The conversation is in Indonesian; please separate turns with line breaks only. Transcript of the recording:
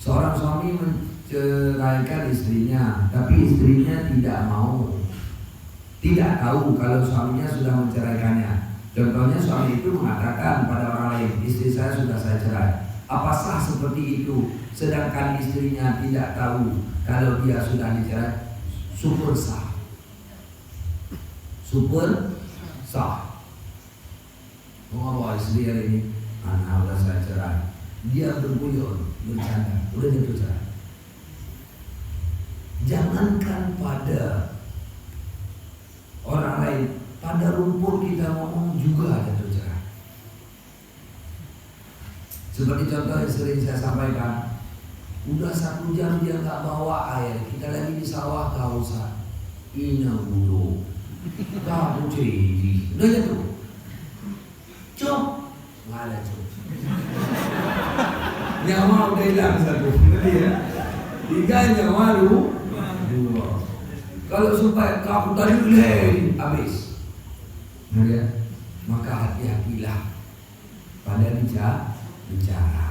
Seorang suami menceraikan istrinya, tapi istrinya tidak mau, tidak tahu kalau suaminya sudah menceraikannya. Contohnya suami itu mengatakan pada orang lain, istri saya sudah saya cerai. Apa sah seperti itu? Sedangkan istrinya tidak tahu kalau dia sudah dicerai. Syukur sah. Syukur sah. Oh, istri hari ini anak udah saya cerai. Dia berguyon, bercanda, udah jatuh cerai. Jangankan pada orang lain, pada rumput kita ngomong juga ada cerai. Seperti contoh yang sering saya sampaikan, udah 1 jam dia nggak bawa air, kita lagi di sawah kehausan. Ina bulu, kamu cedi, udah jatuh. Cok, nggak ada cok. Nyawa udah hilang 1, ya. 3 nyawa lu, 2. Kalau supaya kamu tadi habis, maka hati-hatilah pada bicara.